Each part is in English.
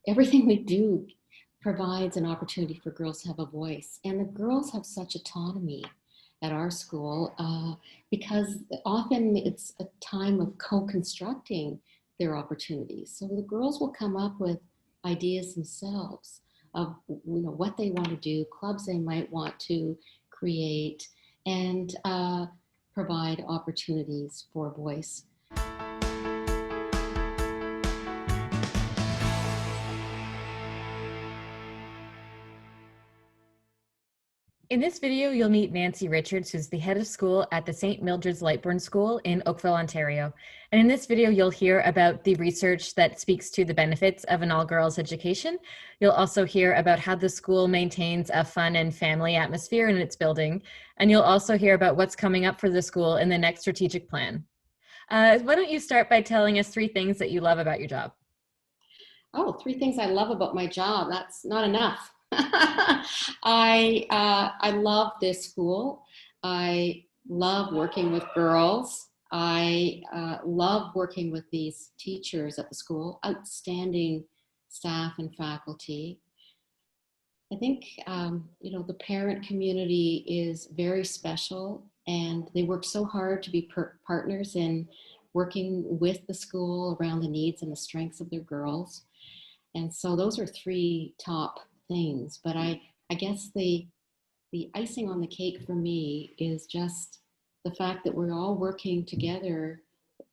everything we do provides an opportunity for girls to have a voice. And the girls have such autonomy at our school because often it's a time of co-constructing their opportunities. So the girls will come up with ideas themselves of what they want to do, clubs they might want to create, and provide opportunities for voice. In this video, you'll meet Nancy Richards, who's the head of school at the St Mildred's Lightbourne School in Oakville, Ontario. And in this video, you'll hear about the research that speaks to the benefits of an all-girls education. You'll also hear about how the school maintains a fun and family atmosphere in its building. And you'll also hear about what's coming up for the school in the next strategic plan. Why don't you start by telling us 3 things that you love about your job? Oh, 3 things I love about my job. That's not enough. I love this school. I love working with girls. I love working with these teachers at the school, outstanding staff and faculty. I think, the parent community is very special, and they work so hard to be partners in working with the school around the needs and the strengths of their girls. And so those are 3 top things. But I guess the icing on the cake for me is just the fact that we're all working together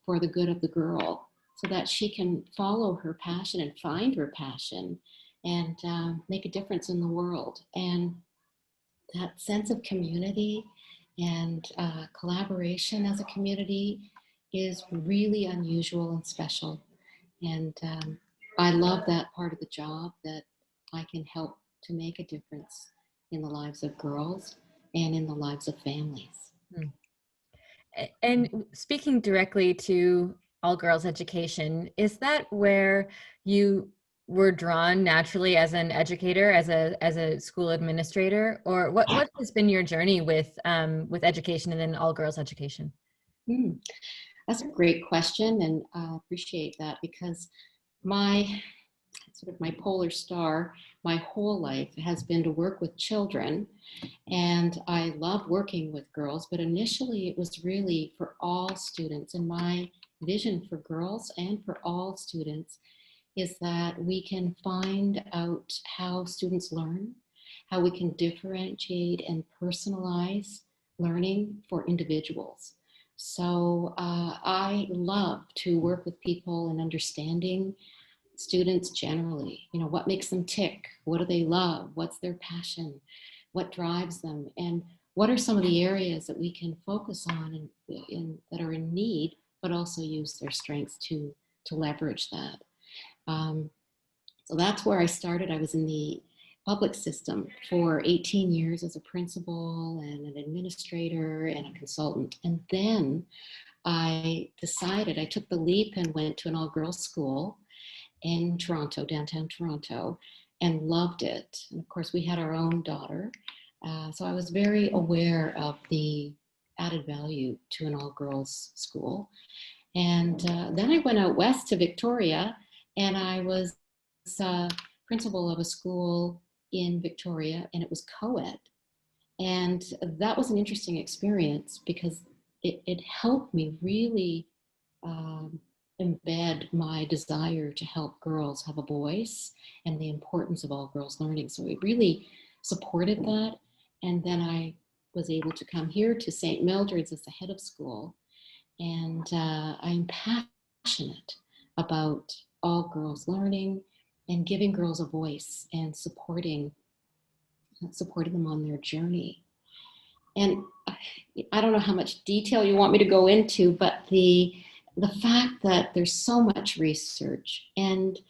for the good of the girl so that she can follow her passion and find her passion and make a difference in the world. And that sense of community and collaboration as a community is really unusual and special. And I love that part of the job, that I can help to make a difference in the lives of girls and in the lives of families. And speaking directly to all girls education, is that where you were drawn naturally as an educator, as a school administrator, or what has been your journey with education and then all girls education? That's a great question, and I appreciate that, because my polar star my whole life has been to work with children, and I love working with girls, but initially it was really for all students. And my vision for girls and for all students is that we can find out how students learn, how we can differentiate and personalize learning for individuals. So I love to work with people in understanding students generally. What makes them tick? What do they love? What's their passion? What drives them? And what are some of the areas that we can focus on and that are in need, but also use their strengths to leverage that? So that's where I started. I was in the public system for 18 years as a principal and an administrator and a consultant. And then I took the leap and went to an all-girls school in Toronto, downtown Toronto, and loved it. And of course, we had our own daughter. So I was very aware of the added value to an all-girls school. And then I went out west to Victoria, and I was principal of a school in Victoria, and it was co-ed. And that was an interesting experience because it helped me really embed my desire to help girls have a voice and the importance of all girls learning. So it really supported that. And then I was able to come here to St Mildred's as the head of school. And I'm passionate about all girls learning and giving girls a voice and supporting them on their journey. And I don't know how much detail you want me to go into, but the fact that there's so much research and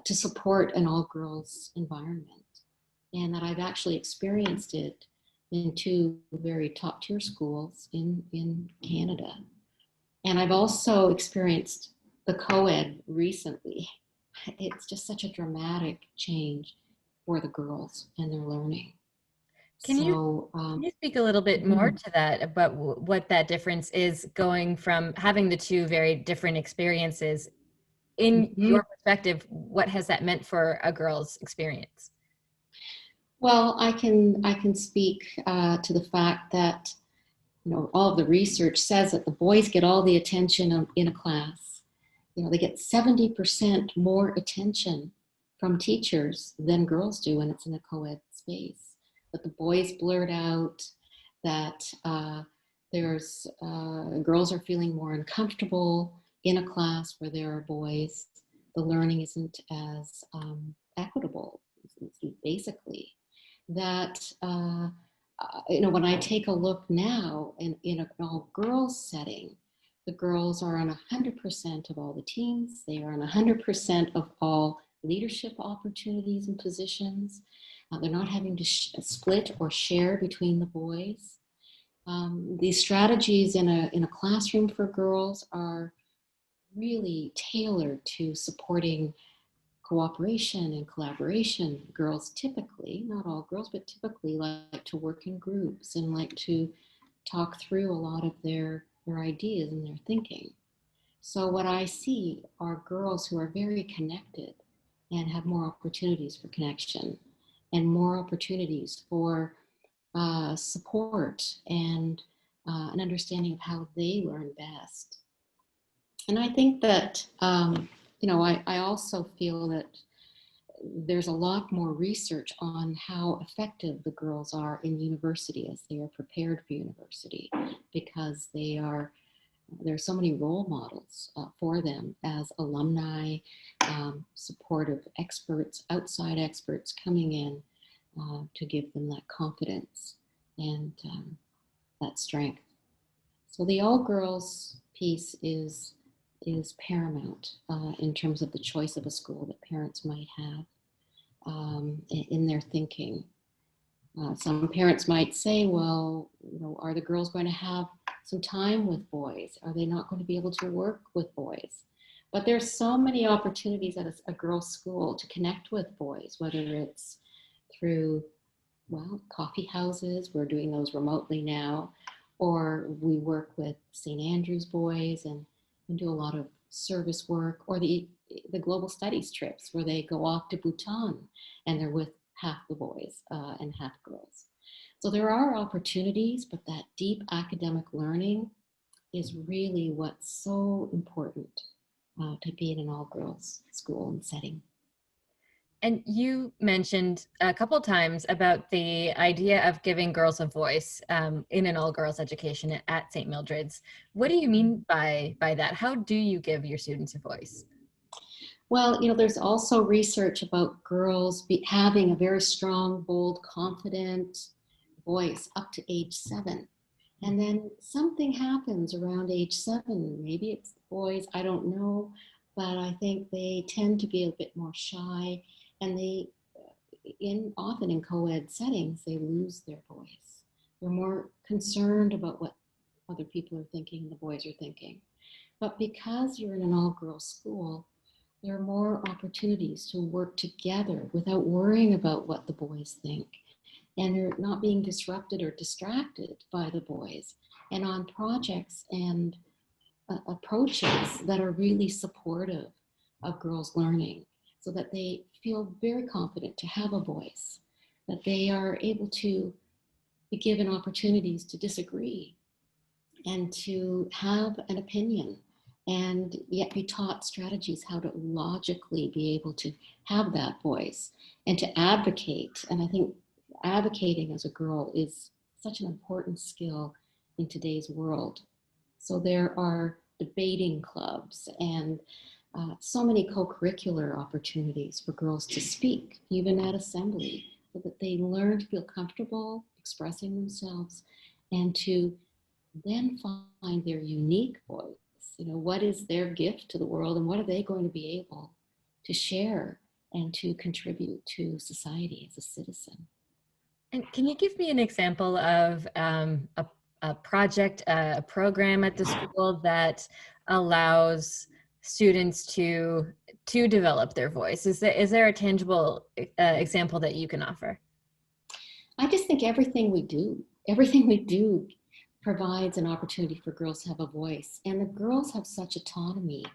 to support an all-girls environment, and that I've actually experienced it in 2 very top-tier schools in Canada. And I've also experienced the co-ed recently. It's just such a dramatic change for the girls and their learning. Can you speak a little bit more to that, about what that difference is, going from having the 2 very different experiences in Mhm. your perspective, what has that meant for a girl's experience? Well, I can speak to the fact that all of the research says that the boys get all the attention in a class. They get 70% more attention from teachers than girls do when it's in a co-ed space. But the boys blurt out that there's girls are feeling more uncomfortable in a class where there are boys. The learning isn't as equitable, basically. That when I take a look now in an all girls setting, the girls are on 100% of all the teams. They are on 100% of all leadership opportunities and positions. They're not having to split or share between the boys. These strategies in a classroom for girls are really tailored to supporting cooperation and collaboration. Girls typically, not all girls, but typically like to work in groups and like to talk through a lot of their ideas and their thinking. So what I see are girls who are very connected and have more opportunities for connection and more opportunities for support and an understanding of how they learn best. And I think that, I also feel that there's a lot more research on how effective the girls are in university as they are prepared for university, because there are so many role models for them as alumni, supportive experts, outside experts coming in to give them that confidence and that strength. So the all girls piece is paramount in terms of the choice of a school that parents might have in their thinking. Some parents might say, well, are the girls going to have some time with boys? Are they not going to be able to work with boys? But there's so many opportunities at a girls' school to connect with boys, whether it's through, well, coffee houses. We're doing those remotely now. Or we work with St Andrew's boys and do a lot of service work, or the global studies trips where they go off to Bhutan and they're with half the boys and half girls. So there are opportunities, but that deep academic learning is really what's so important to be in an all-girls school and setting. And you mentioned a couple times about the idea of giving girls a voice in an all-girls education at St. Mildred's. What do you mean by that? How do you give your students a voice? Well, there's also research about girls having a very strong, bold, confident voice up to age 7. And then something happens around age 7. Maybe it's the boys, I don't know. But I think they tend to be a bit more shy. And often in co-ed settings, they lose their voice. They're more concerned about what other people are thinking, the boys are thinking. But because you're in an all-girls school, there are more opportunities to work together without worrying about what the boys think. And they're not being disrupted or distracted by the boys. And on projects and approaches that are really supportive of girls' learning, so that they feel very confident to have a voice, that they are able to be given opportunities to disagree and to have an opinion, and yet be taught strategies how to logically be able to have that voice and to advocate. And I think advocating as a girl is such an important skill in today's world. So there are debating clubs and so many co-curricular opportunities for girls to speak, even at assembly, so that they learn to feel comfortable expressing themselves and to then find their unique voice. What is their gift to the world and what are they going to be able to share and to contribute to society as a citizen? And can you give me an example of a project, a program at the school that allows students to develop their voice? Is there a tangible example that you can offer? I just think everything we do provides an opportunity for girls to have a voice. And the girls have such autonomy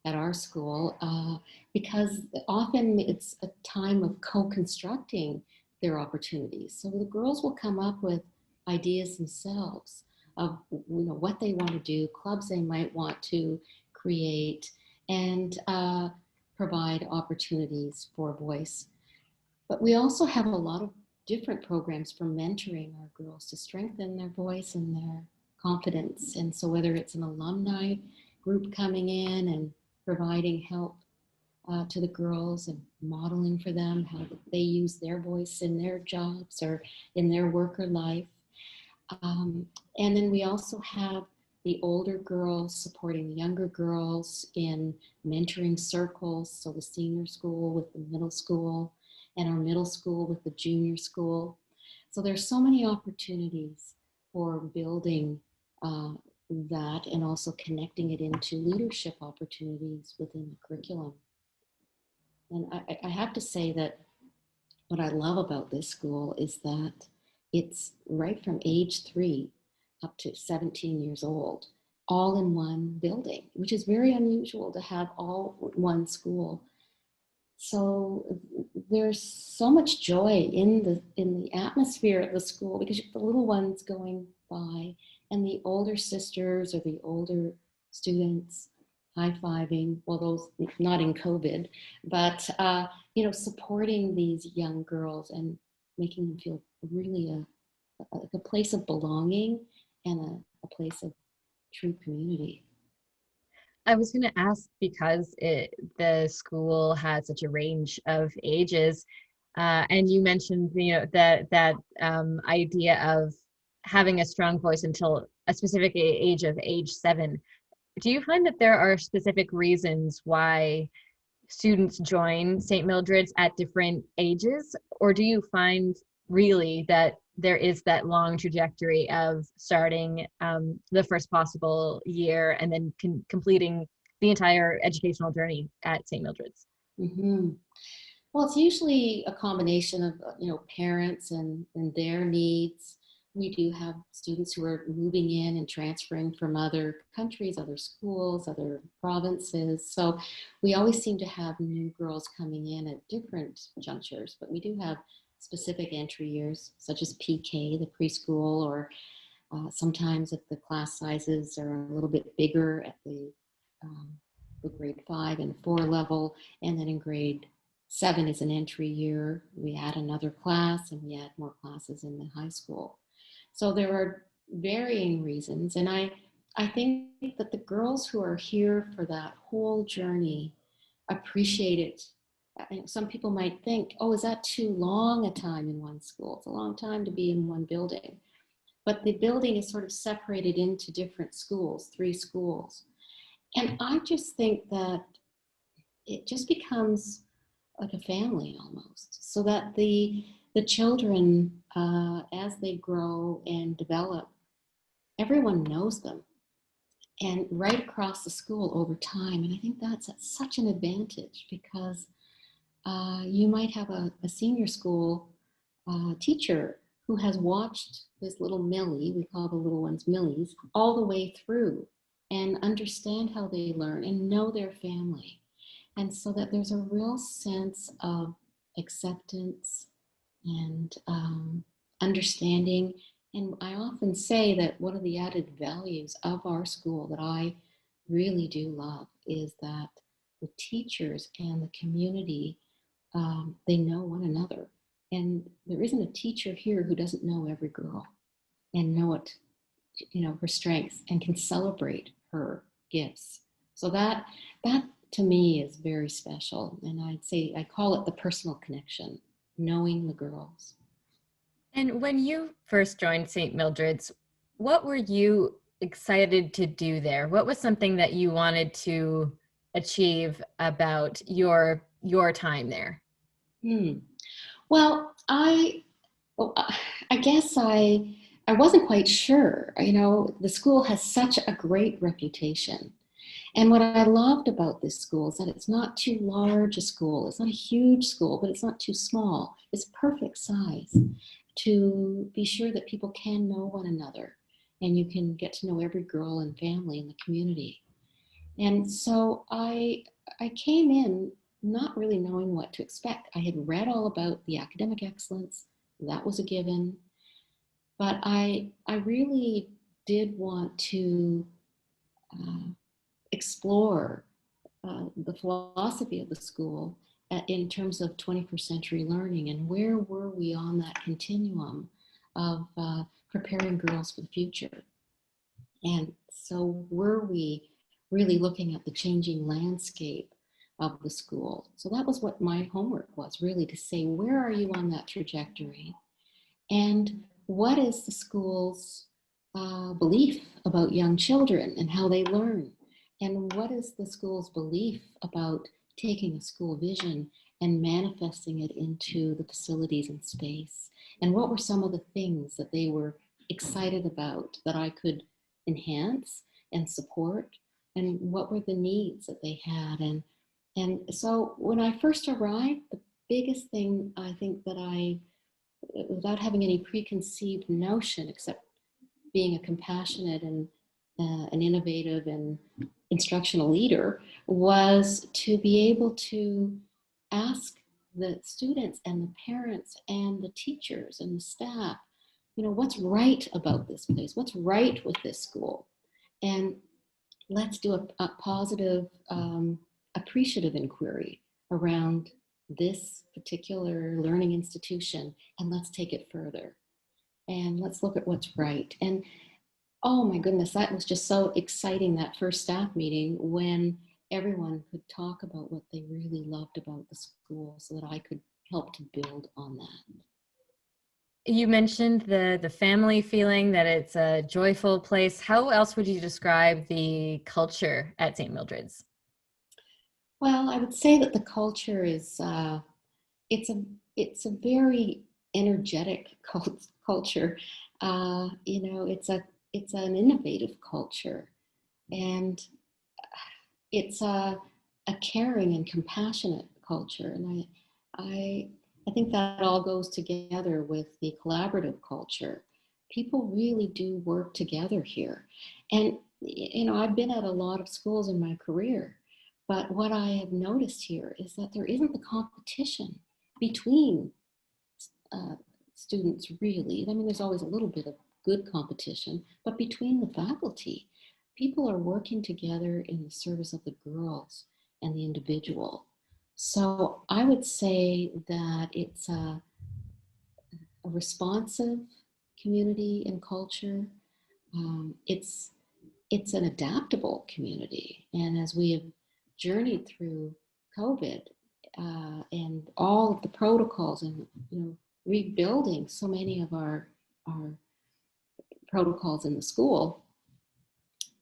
at our school because often it's a time of co-constructing their opportunities. So the girls will come up with ideas themselves of what they want to do, clubs they might want to create, and provide opportunities for voice. But we also have a lot of different programs for mentoring our girls to strengthen their voice and their confidence. And so whether it's an alumni group coming in and providing help to the girls and modeling for them how they use their voice in their jobs or in their worker life. And then we also have the older girls supporting the younger girls in mentoring circles. So the senior school with the middle school and our middle school with the junior school. So there's so many opportunities for building that and also connecting it into leadership opportunities within the curriculum. And I have to say that what I love about this school is that it's right from age 3 up to 17 years old, all in one building, which is very unusual to have all one school. So there's so much joy in the atmosphere of the school because the little ones going by and the older sisters or the older students high-fiving, well, those not in COVID, but supporting these young girls and making them feel really a place of belonging and a place of true community. I was going to ask because the school has such a range of ages, and you mentioned that idea of having a strong voice until a specific age of age 7. Do you find that there are specific reasons why students join St. Mildred's at different ages, or do you find really that there is that long trajectory of starting the first possible year and then completing the entire educational journey at St. Mildred's? Mm-hmm. Well, it's usually a combination of parents and their needs. We do have students who are moving in and transferring from other countries, other schools, other provinces. So we always seem to have new girls coming in at different junctures, but we do have specific entry years, such as PK, the preschool, or sometimes if the class sizes are a little bit bigger at the grade 5 and 4 level, and then in grade 7 is an entry year. We add another class and we add more classes in the high school. So there are varying reasons. And I think that the girls who are here for that whole journey appreciate it. Some people might think, oh, is that too long a time in one school? It's a long time to be in one building. But the building is sort of separated into different schools, 3 schools. And I just think that it just becomes like a family almost, so that the children, as they grow and develop, everyone knows them and right across the school over time. And I think that's such an advantage because you might have a senior school teacher who has watched this little Millie, we call the little ones Millies, all the way through and understand how they learn and know their family. And so that there's a real sense of acceptance and understanding. And I often say that one of the added values of our school that I really do love is that the teachers and the community, they know one another. And there isn't a teacher here who doesn't know every girl and know it, her strengths and can celebrate her gifts. So that to me is very special. And I'd say I call it the personal connection, knowing the girls. And when you first joined St. Mildred's, what were you excited to do there? What was something that you wanted to achieve about your time there? Well, I guess I wasn't quite sure. The school has such a great reputation. And what I loved about this school is that it's not too large a school. It's not a huge school, but it's not too small. It's perfect size to be sure that people can know one another and you can get to know every girl and family in the community. And so I came in not really knowing what to expect. I had read all about the academic excellence, that was a given, but I really did want to uh, explore the philosophy of the school in terms of 21st century learning, and where were we on that continuum of preparing girls for the future. And so were we really looking at the changing landscape of the school? So that was what my homework was, really, to say, where are you on that trajectory? And what is the school's belief about young children and how they learn? And what is the school's belief about taking a school vision and manifesting it into the facilities and space? And what were some of the things that they were excited about that I could enhance and support? And what were the needs that they had? And so when I first arrived, the biggest thing I think that without having any preconceived notion, except being a compassionate and an innovative and instructional leader, was to be able to ask the students and the parents and the teachers and the staff, what's right about this place? What's right with this school? And let's do a positive, appreciative inquiry around this particular learning institution, and let's take it further. And let's look at what's right. And oh my goodness, that was just so exciting, that first staff meeting, when everyone could talk about what they really loved about the school so that I could help to build on that. You mentioned the family feeling, that it's a joyful place. How else would you describe the culture at St. Mildred's? Well, I would say that the culture is it's a it's a very energetic culture. It's an innovative culture, and it's a caring and compassionate culture. And I I think that all goes together with the collaborative culture. People really do work together here, and I've been at a lot of schools in my career, but what I have noticed here is that there isn't the competition between uh, students, really. I mean, there's always a little bit of good competition, but between the faculty, people are working together in the service of the girls and the individual. So I would say that it's a responsive community and culture. It's an adaptable community, and as we have journeyed through COVID and all of the protocols, and rebuilding so many of our protocols in the school,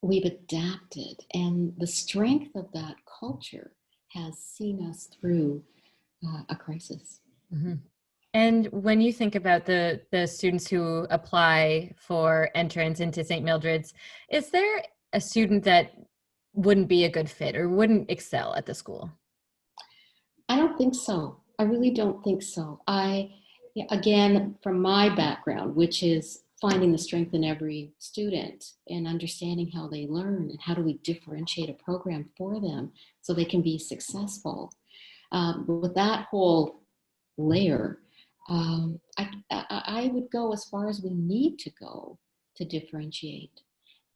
we've adapted, and the strength of that culture has seen us through a crisis. Mhm. And when you think about the students who apply for entrance into St. Mildred's, is there a student that wouldn't be a good fit or wouldn't excel at the school? I don't think so. I really don't think so. Again, from my background, which is finding the strength in every student and understanding how they learn and how do we differentiate a program for them so they can be successful. With that whole layer, I would go as far as we need to go to differentiate.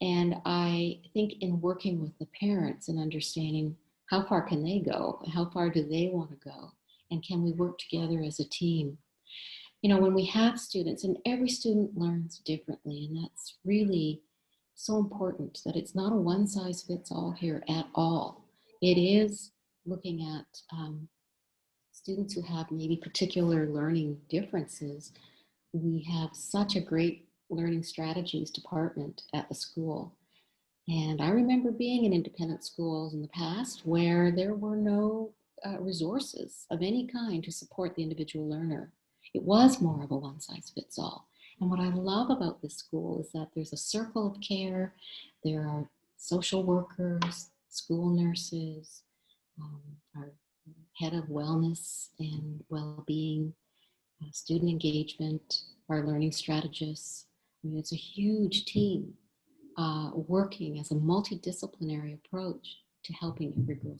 And I think in working with the parents and understanding how far can they go, how far do they want to go, and can we work together as a team? When we have students, and every student learns differently, and that's really so important, that it's not a one size fits all here at all. It is looking at students who have maybe particular learning differences. We have such a great learning strategies department at the school. And I remember being in independent schools in the past where there were no resources of any kind to support the individual learner. It was more of a one size fits all. And what I love about this school is that there's a circle of care. There are social workers, school nurses, our head of wellness and well-being, student engagement, our learning strategists. I mean, it's a huge team working as a multidisciplinary approach to helping every girl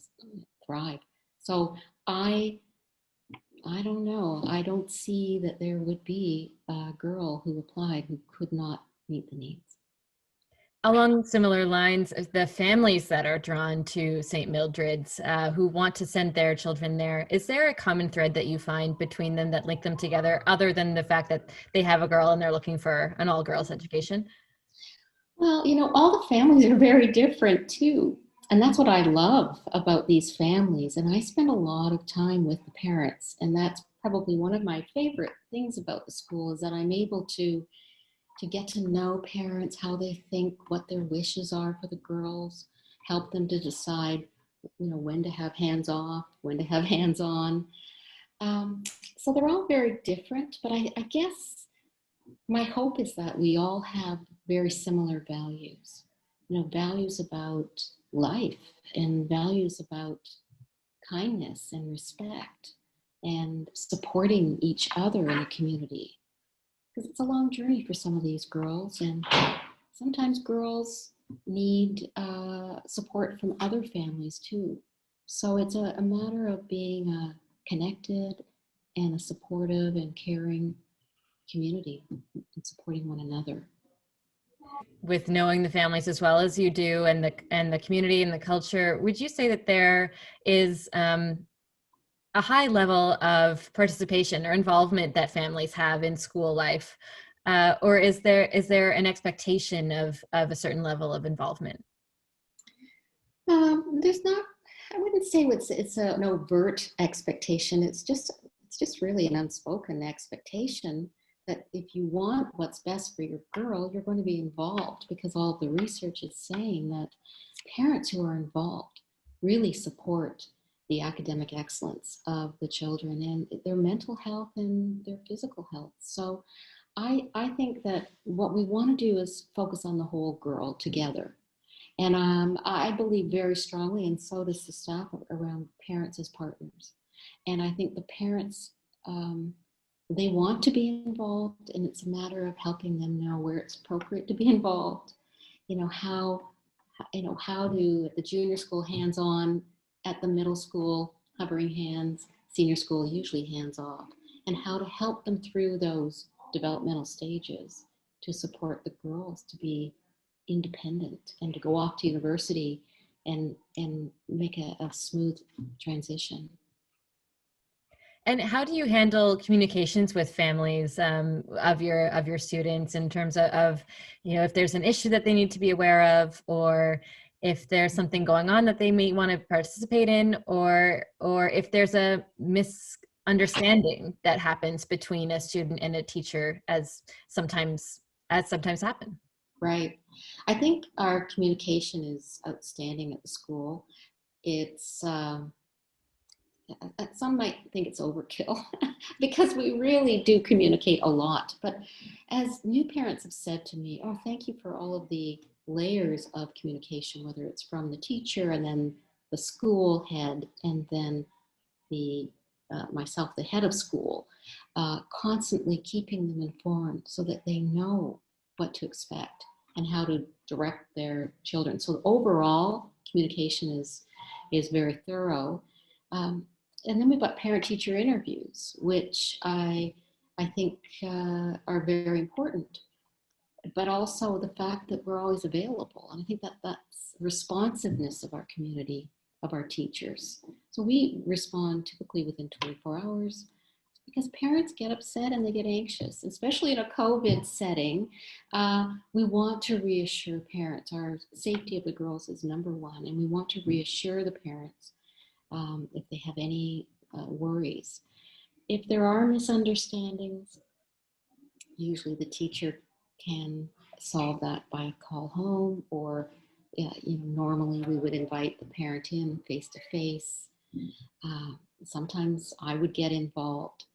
thrive. So I don't know. I don't see that there would be a girl who applied who could not meet the needs. Along similar lines, the families that are drawn to St. Mildred's, who want to send their children there, is there a common thread that you find between them that link them together, other than the fact that they have a girl and they're looking for an all-girls education? Well, all the families are very different too. And that's what I love about these families. And I spend a lot of time with the parents. And that's probably one of my favorite things about the school is that I'm able to get to know parents, how they think, what their wishes are for the girls, help them to decide, when to have hands off, when to have hands on. So they're all very different, but I guess my hope is that we all have very similar values, values about life and values about kindness and respect and supporting each other in a community. Because it's a long journey for some of these girls, and sometimes girls need support from other families too. So it's a matter of being connected and a supportive and caring community and supporting one another. With knowing the families as well as you do, and the community and the culture, would you say that there is a high level of participation or involvement that families have in school life, or is there an expectation of a certain level of involvement? There's not. I wouldn't say it's an overt expectation. It's just really an unspoken expectation that if you want what's best for your girl, you're going to be involved, because all of the research is saying that parents who are involved really support the academic excellence of the children and their mental health and their physical health. So I think that what we want to do is focus on the whole girl together. And I believe very strongly, and so does the staff, around parents as partners. And I think the parents, they want to be involved, and it's a matter of helping them know where it's appropriate to be involved. How to, at the junior school, hands-on, at the middle school, hovering hands, senior school, usually hands-off, and how to help them through those developmental stages to support the girls to be independent and to go off to university and make a smooth transition. And how do you handle communications with families of your students, in terms of if there's an issue that they need to be aware of, or if there's something going on that they may want to participate in, or if there's a misunderstanding that happens between a student and a teacher, as sometimes happen? Right. I think our communication is outstanding at the school. It's some might think it's overkill because we really do communicate a lot. But as new parents have said to me, oh, thank you for all of the layers of communication, whether it's from the teacher and then the school head and then the myself, the head of school, constantly keeping them informed so that they know what to expect and how to direct their children. So overall, communication is very thorough. And then we've got parent-teacher interviews, which I think are very important, but also the fact that we're always available. And I think that that's responsiveness of our community, of our teachers. So we respond typically within 24 hours because parents get upset and they get anxious, especially in a COVID setting. We want to reassure parents. Our safety of the girls is number one, and we want to reassure the parents if they have any worries. If there are misunderstandings, usually the teacher can solve that by a call home, or normally we would invite the parent in face to face. Sometimes I would get involved,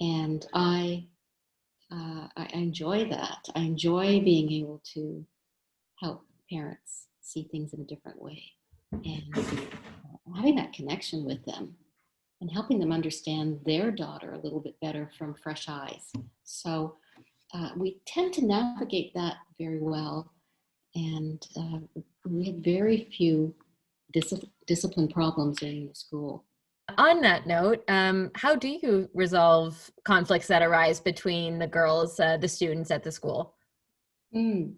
and I enjoy that. I enjoy being able to help parents see things in a different way and having that connection with them and helping them understand their daughter a little bit better from fresh eyes. So we tend to navigate that very well, and we have very few discipline problems in the school. On that note, how do you resolve conflicts that arise between the girls, the students at the school? Mm.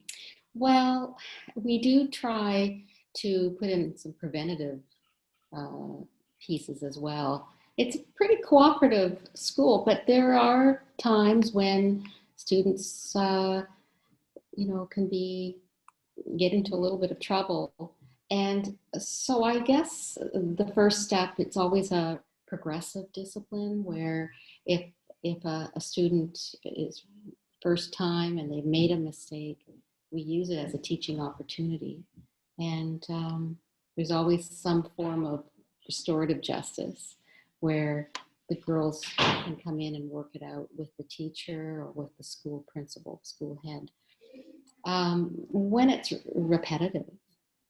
Well, we do try to put in some preventative uh, pieces as well. It's a pretty cooperative school, but there are times when students, can get into a little bit of trouble. And so I guess the first step, it's always a progressive discipline where if if a student is first time and they've made a mistake, we use it as a teaching opportunity. And there's always some form of restorative justice where the girls can come in and work it out with the teacher or with the school principal, school head. When it's repetitive,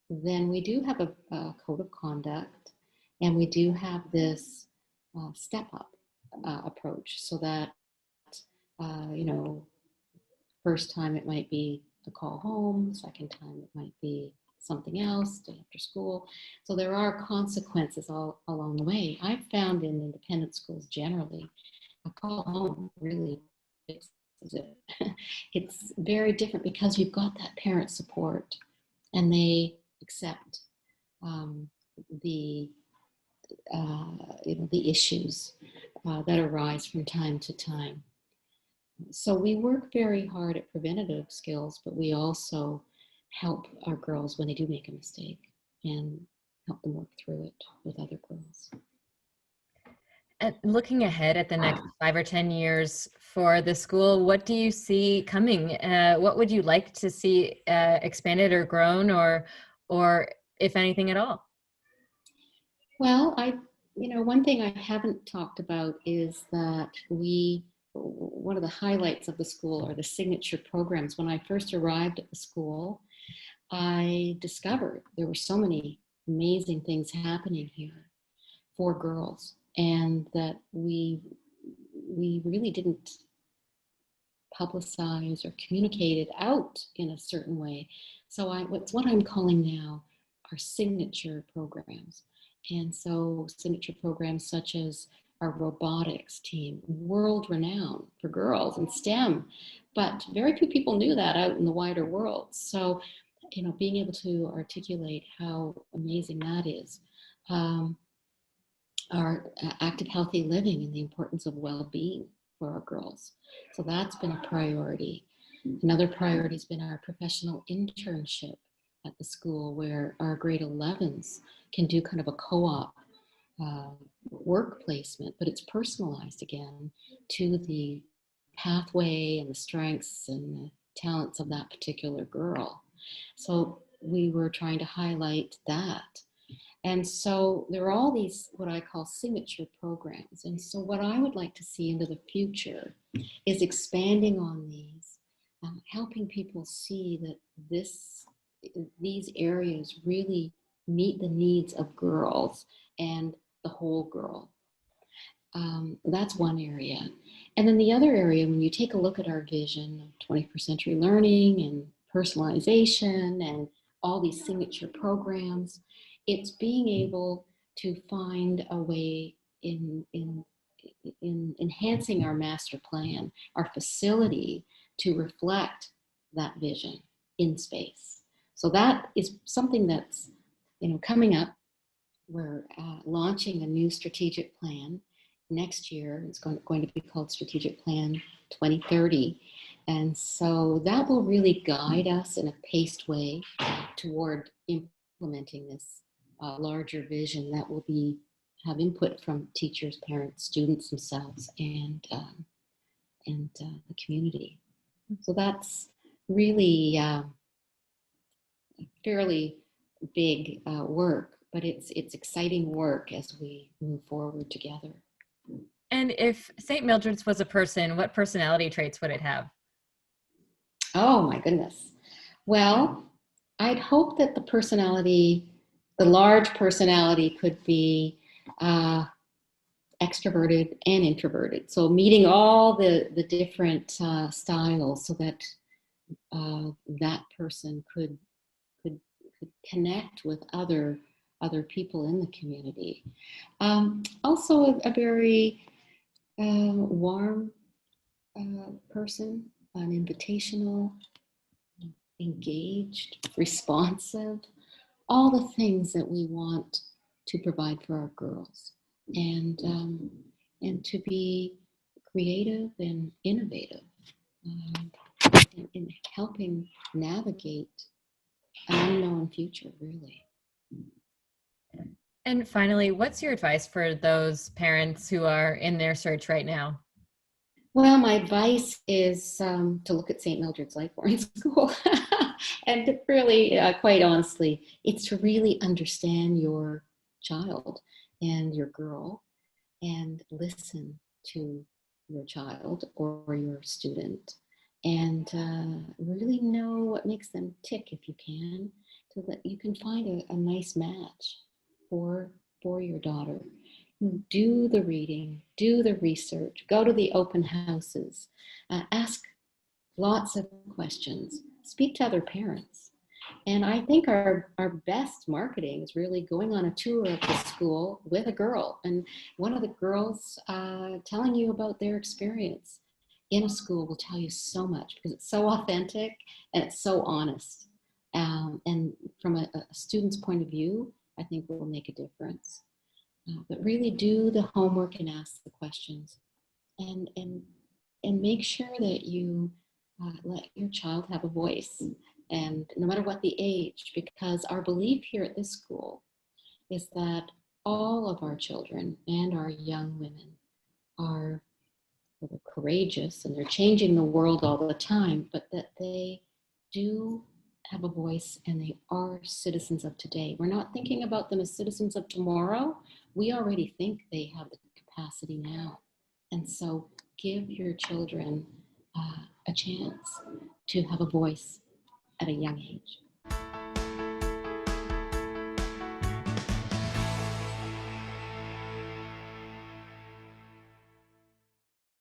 then we do have a code of conduct, and we do have this step up approach, so that you know, first time it might be a call home, second time it might be something else, stay after school. So there are consequences all along the way. I've found in independent schools generally, a call home really fixes it. It's very different because you've got that parent support, and they accept um, the the issues that arise from time to time. So we work very hard at preventative skills, but we also help our girls when they do make a mistake and help them work through it with other girls. Looking ahead at the next 5 or 10 years for the school, what do you see coming? What would you like to see expanded or grown, or if anything at all? Well, one thing I haven't talked about is that one of the highlights of the school are the signature programs. When I first arrived at the school, I discovered there were so many amazing things happening here for girls, and that we really didn't publicize or communicate it out in a certain way. So what's what I'm calling now are signature programs. And so signature programs such as our robotics team, world renowned for girls in STEM, but very few people knew that out in the wider world. So, being able to articulate how amazing that is. Our active, healthy living and the importance of well-being for our girls. So that's been a priority. Another priority has been our professional internship at the school, where our grade 11s can do kind of a co-op work placement, but it's personalized again to the pathway and the strengths and the talents of that particular girl. So we were trying to highlight that. And so there are all these, what I call signature programs. And so what I would like to see into the future is expanding on these, helping people see that these areas really meet the needs of girls and the whole girl. That's one area. And then the other area, when you take a look at our vision of 21st century learning and personalization and all these signature programs, it's being able to find a way in enhancing our master plan, our facility, to reflect that vision in space. So that is something that's coming up. We're launching a new strategic plan next year. It's going to be called Strategic Plan 2030. And so that will really guide us in a paced way toward implementing this larger vision that will have input from teachers, parents, students themselves, and the community. So that's really fairly big work, but it's exciting work as we move forward together. And if St. Mildred's was a person, what personality traits would it have? Oh my goodness. Well, I'd hope that the large personality could be extroverted and introverted. So meeting all the different styles, so that that person could connect with other other people in the community. Also a very warm person, an invitational, engaged, responsive, all the things that we want to provide for our girls, and to be creative and innovative in helping navigate an unknown future, really. And finally, what's your advice for those parents who are in their search right now? Well, my advice is to look at St. Mildred's Lightborn School. And to really, quite honestly, it's to really understand your child and your girl and listen to your child or your student and really know what makes them tick if you can, so that you can find a nice match for your daughter. Do the reading, do the research, go to the open houses, ask lots of questions, speak to other parents. And I think our best marketing is really going on a tour of the school with a girl, and one of the girls telling you about their experience in a school will tell you so much, because it's so authentic and it's so honest. And from a student's point of view, I think will make a difference. But really do the homework and ask the questions, and make sure that you let your child have a voice, and no matter what the age, because our belief here at this school is that all of our children and our young women are courageous and they're changing the world all the time, but that they do have a voice and they are citizens of today. We're not thinking about them as citizens of tomorrow. We already think they have the capacity now. And so give your children a chance to have a voice at a young age.